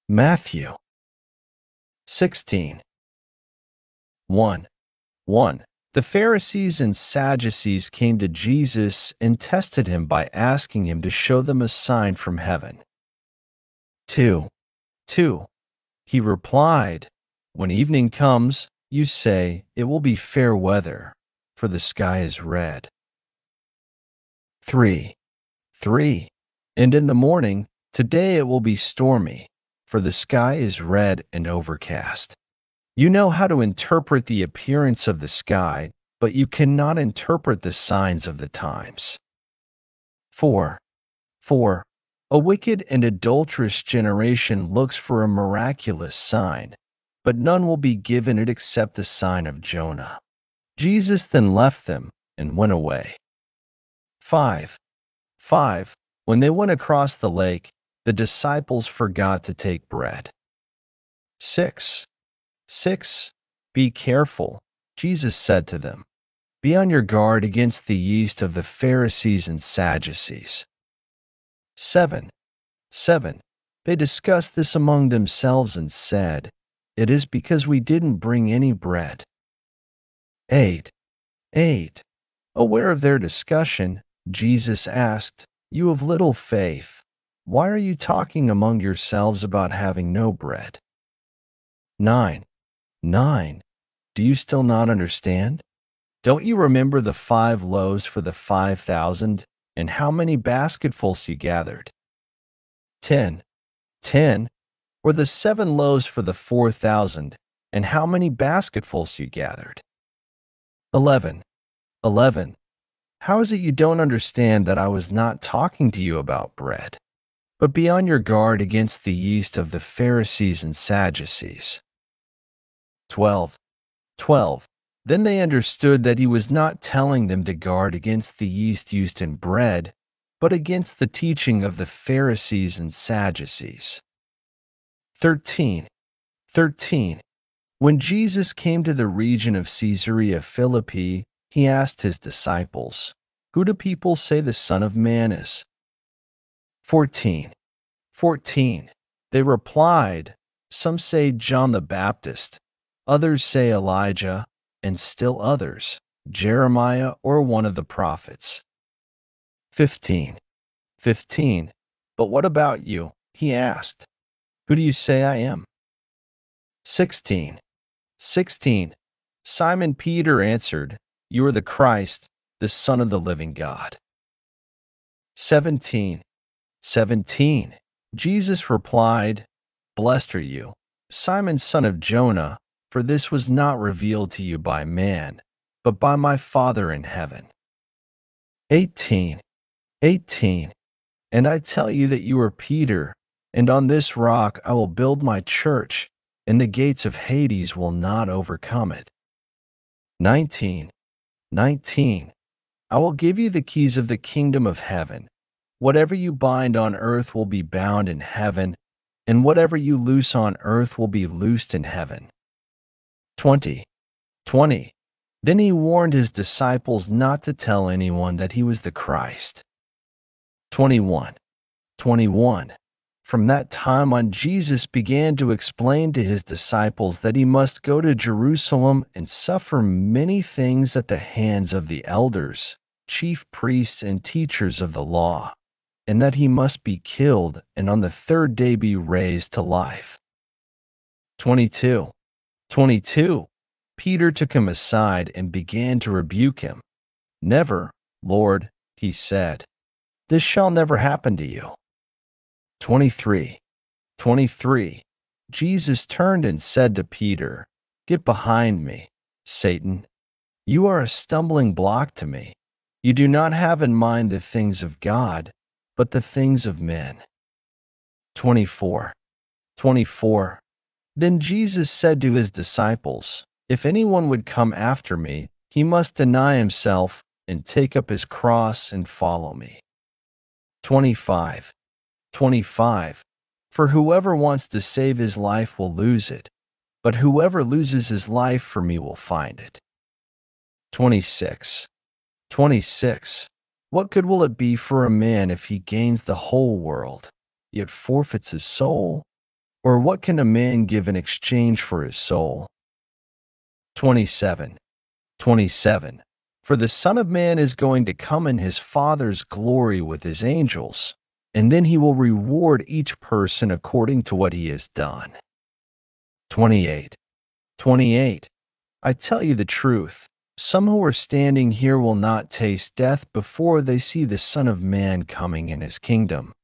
Matthew 16. 1. 1. The Pharisees and Sadducees came to Jesus and tested him by asking him to show them a sign from heaven. 2. 2. He replied, When evening comes, you say, it will be fair weather, for the sky is red. 3. 3. And in the morning, today it will be stormy, for the sky is red and overcast. You know how to interpret the appearance of the sky, but you cannot interpret the signs of the times. 4. 4. A wicked and adulterous generation looks for a miraculous sign, but none will be given it except the sign of Jonah. Jesus then left them and went away. 5. 5. When they went across the lake, the disciples forgot to take bread. 6. 6. Be careful, Jesus said to them. Be on your guard against the yeast of the Pharisees and Sadducees. 7. 7. They discussed this among themselves and said, It is because we didn't bring any bread. 8. 8. Aware of their discussion, Jesus asked, You have little faith. Why are you talking among yourselves about having no bread? 9. 9. Do you still not understand? Don't you remember the 5 loaves for the 5,000 and how many basketfuls you gathered? 10. 10. Or the 7 loaves for the 4,000 and how many basketfuls you gathered? 11. 11. How is it you don't understand that I was not talking to you about bread? But be on your guard against the yeast of the Pharisees and Sadducees. 12. 12. Then they understood that he was not telling them to guard against the yeast used in bread, but against the teaching of the Pharisees and Sadducees. 13. 13. When Jesus came to the region of Caesarea Philippi, he asked his disciples, Who do people say the Son of Man is? 14. 14. They replied, Some say John the Baptist, others say Elijah, and still others, Jeremiah or one of the prophets. 15. 15. But what about you? He asked. Who do you say I am? 16. 16. Simon Peter answered, You are the Christ, the Son of the living God. 17. 17. Jesus replied, Blessed are you, Simon son of Jonah, for this was not revealed to you by man, but by my Father in heaven. 18. 18. And I tell you that you are Peter, and on this rock I will build my church, and the gates of Hades will not overcome it. 19. 19. I will give you the keys of the kingdom of heaven. Whatever you bind on earth will be bound in heaven, and whatever you loose on earth will be loosed in heaven. 20. 20. Then he warned his disciples not to tell anyone that he was the Christ. 21. 21. From that time on, Jesus began to explain to his disciples that he must go to Jerusalem and suffer many things at the hands of the elders, chief priests, and teachers of the law, and that he must be killed and on the 3rd day be raised to life. 22. 22. Peter took him aside and began to rebuke him. Never, Lord, he said. This shall never happen to you. 23. 23. Jesus turned and said to Peter, Get behind me, Satan. You are a stumbling block to me. You do not have in mind the things of God, but the things of men. 24. 24. Then Jesus said to his disciples, If anyone would come after me, he must deny himself and take up his cross and follow me. 25. 25. For whoever wants to save his life will lose it, but whoever loses his life for me will find it. 26. 26. What good will it be for a man if he gains the whole world, yet forfeits his soul? Or what can a man give in exchange for his soul? 27. 27. For the Son of Man is going to come in his Father's glory with his angels, and then he will reward each person according to what he has done. 28. 28. I tell you the truth, some who are standing here will not taste death before they see the Son of Man coming in his kingdom.